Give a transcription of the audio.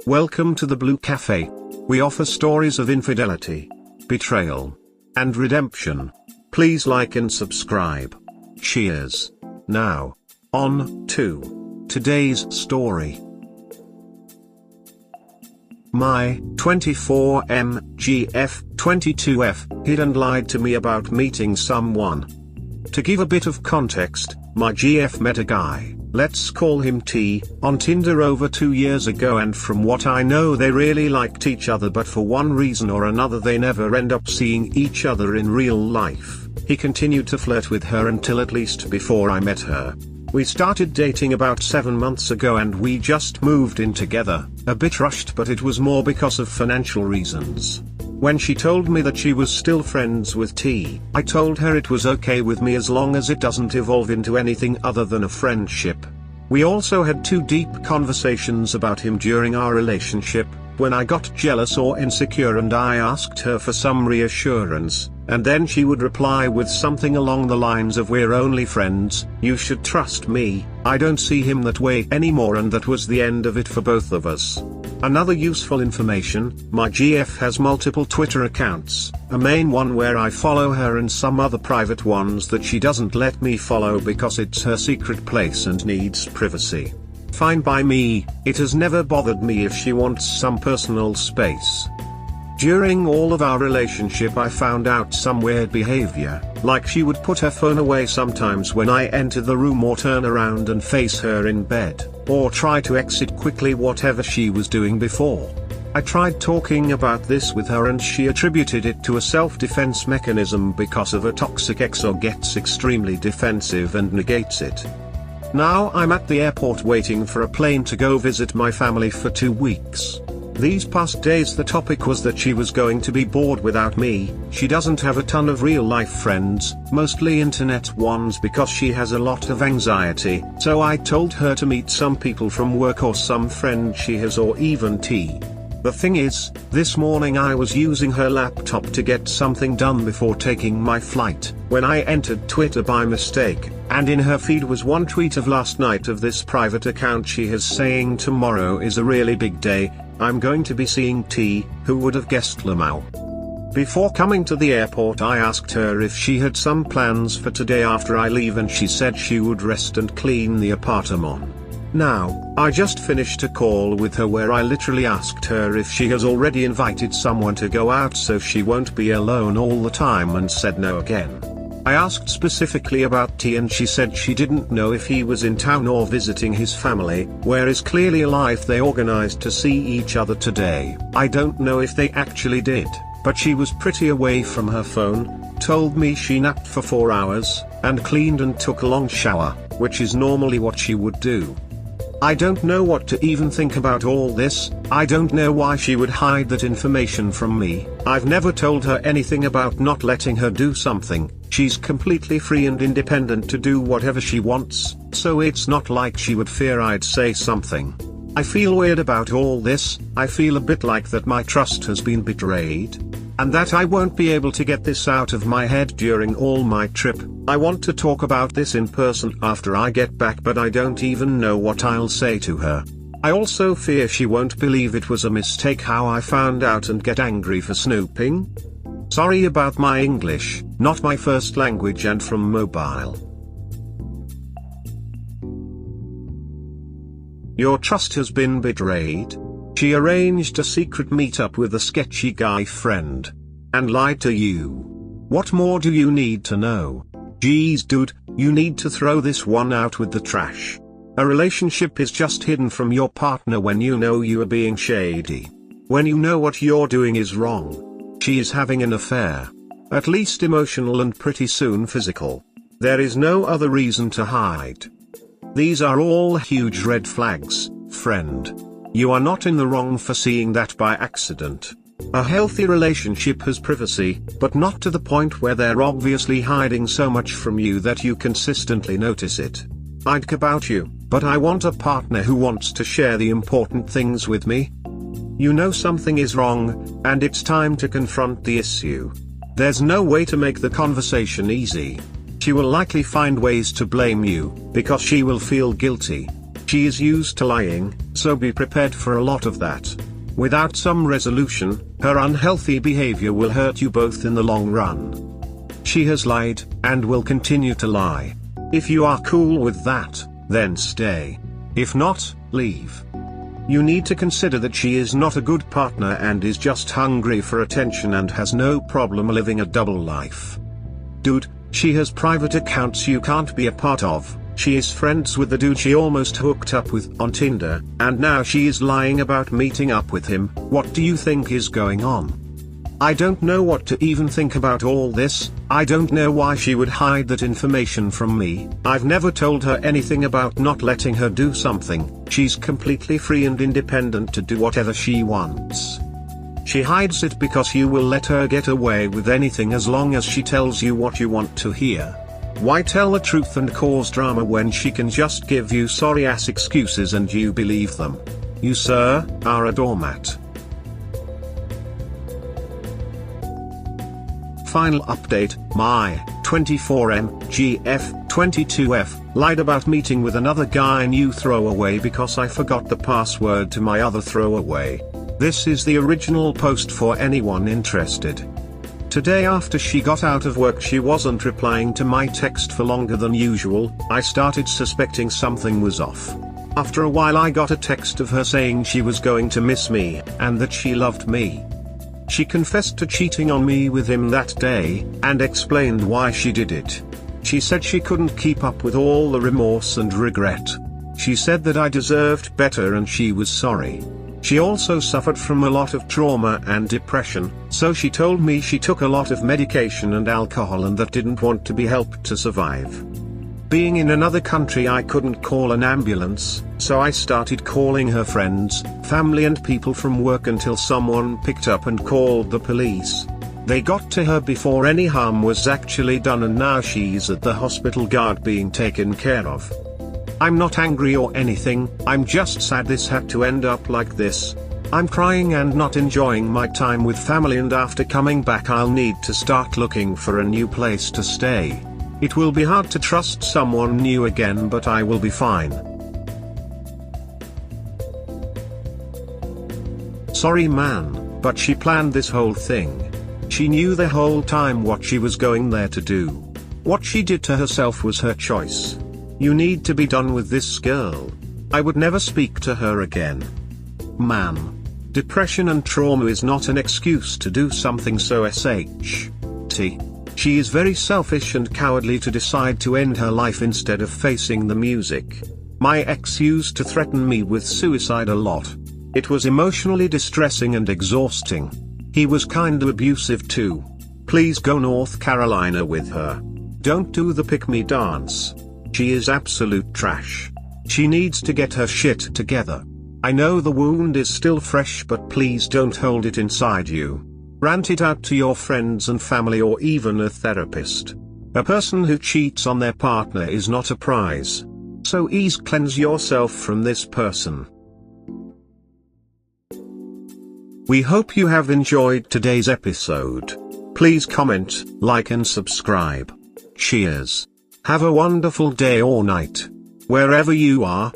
Welcome to the Blue Cafe. We offer stories of infidelity, betrayal, and redemption. Please like and subscribe. Cheers. Now, on to today's story. My 24MGF22F hid and lied to me about meeting someone. To give a bit of context, my GF met a guy, let's call him T, on Tinder over 2 years ago, and from what I know they really liked each other, but for one reason or another they never end up seeing each other in real life. He continued to flirt with her until at least before I met her. We started dating about 7 months ago and we just moved in together, a bit rushed, but it was more because of financial reasons. When she told me that she was still friends with T, I told her it was okay with me as long as it doesn't evolve into anything other than a friendship. We also had 2 deep conversations about him during our relationship, when I got jealous or insecure and I asked her for some reassurance, and then she would reply with something along the lines of, "We're only friends, you should trust me, I don't see him that way anymore," and that was the end of it for both of us. Another useful information, my GF has multiple Twitter accounts, a main one where I follow her and some other private ones that she doesn't let me follow because it's her secret place and needs privacy. Fine by me, it has never bothered me if she wants some personal space. During all of our relationship I found out some weird behavior, like she would put her phone away sometimes when I enter the room or turn around and face her in bed, or try to exit quickly whatever she was doing before. I tried talking about this with her and she attributed it to a self-defense mechanism because of a toxic ex, or gets extremely defensive and negates it. Now I'm at the airport waiting for a plane to go visit my family for 2 weeks. These past days the topic was that she was going to be bored without me. She doesn't have a ton of real life friends, mostly internet ones, because she has a lot of anxiety, so I told her to meet some people from work or some friend she has, or even T. The thing is, this morning I was using her laptop to get something done before taking my flight, when I entered Twitter by mistake, and in her feed was one tweet of last night of this private account she has saying, "Tomorrow is a really big day, I'm going to be seeing T." Who would have guessed, Lamau? Before coming to the airport I asked her if she had some plans for today after I leave, and she said she would rest and clean the apartment. Now, I just finished a call with her where I literally asked her if she has already invited someone to go out so she won't be alone all the time, and said no again. I asked specifically about T and she said she didn't know if he was in town or visiting his family, whereas clearly a life they organized to see each other today. I don't know if they actually did, but she was pretty away from her phone, told me she napped for 4 hours, and cleaned and took a long shower, which is normally what she would do. I don't know what to even think about all this. I don't know why she would hide that information from me. I've never told her anything about not letting her do something. She's completely free and independent to do whatever she wants, so it's not like she would fear I'd say something. I feel weird about all this. I feel a bit like that my trust has been betrayed, and that I won't be able to get this out of my head during all my trip. I want to talk about this in person after I get back, but I don't even know what I'll say to her. I also fear she won't believe it was a mistake how I found out and get angry for snooping. Sorry about my English, not my first language and from mobile. Your trust has been betrayed. She arranged a secret meetup with a sketchy guy friend, and lied to you. What more do you need to know? Geez dude, you need to throw this one out with the trash. A relationship is just hidden from your partner when you know you are being shady. When you know what you're doing is wrong. She is having an affair. At least emotional and pretty soon physical. There is no other reason to hide. These are all huge red flags, friend. You are not in the wrong for seeing that by accident. A healthy relationship has privacy, but not to the point where they're obviously hiding so much from you that you consistently notice it. I'd care about you, but I want a partner who wants to share the important things with me. You know something is wrong, and it's time to confront the issue. There's no way to make the conversation easy. She will likely find ways to blame you, because she will feel guilty. She is used to lying, so be prepared for a lot of that. Without some resolution, her unhealthy behavior will hurt you both in the long run. She has lied, and will continue to lie. If you are cool with that, then stay. If not, leave. You need to consider that she is not a good partner and is just hungry for attention and has no problem living a double life. Dude, she has private accounts you can't be a part of. She is friends with the dude she almost hooked up with on Tinder, and now she is lying about meeting up with him. What do you think is going on? I don't know what to even think about all this. I don't know why she would hide that information from me. I've never told her anything about not letting her do something. She's completely free and independent to do whatever she wants. She hides it because you will let her get away with anything as long as she tells you what you want to hear. Why tell the truth and cause drama when she can just give you sorry-ass excuses and you believe them? You, sir, are a doormat. Final update, my 24M, GF, 22F, lied about meeting with another guy new throwaway because I forgot the password to my other throwaway. This is the original post for anyone interested. Today after she got out of work she wasn't replying to my text for longer than usual. I started suspecting something was off. After a while I got a text of her saying she was going to miss me, and that she loved me. She confessed to cheating on me with him that day, and explained why she did it. She said she couldn't keep up with all the remorse and regret. She said that I deserved better and she was sorry. She also suffered from a lot of trauma and depression, so she told me she took a lot of medication and alcohol and that didn't want to be helped to survive. Being in another country I couldn't call an ambulance, so I started calling her friends, family and people from work until someone picked up and called the police. They got to her before any harm was actually done and now she's at the hospital guard being taken care of. I'm not angry or anything, I'm just sad this had to end up like this. I'm crying and not enjoying my time with family, and after coming back I'll need to start looking for a new place to stay. It will be hard to trust someone new again, but I will be fine. Sorry man, but she planned this whole thing. She knew the whole time what she was going there to do. What she did to herself was her choice. You need to be done with this girl. I would never speak to her again. Man. Depression and trauma is not an excuse to do something so SHT. She is very selfish and cowardly to decide to end her life instead of facing the music. My ex used to threaten me with suicide a lot. It was emotionally distressing and exhausting. He was kinda abusive too. Please go North Carolina with her. Don't do the pick me dance. She is absolute trash. She needs to get her shit together. I know the wound is still fresh, but please don't hold it inside you. Rant it out to your friends and family or even a therapist. A person who cheats on their partner is not a prize. So cleanse yourself from this person. We hope you have enjoyed today's episode. Please comment, like and subscribe. Cheers. Have a wonderful day or night. Wherever you are.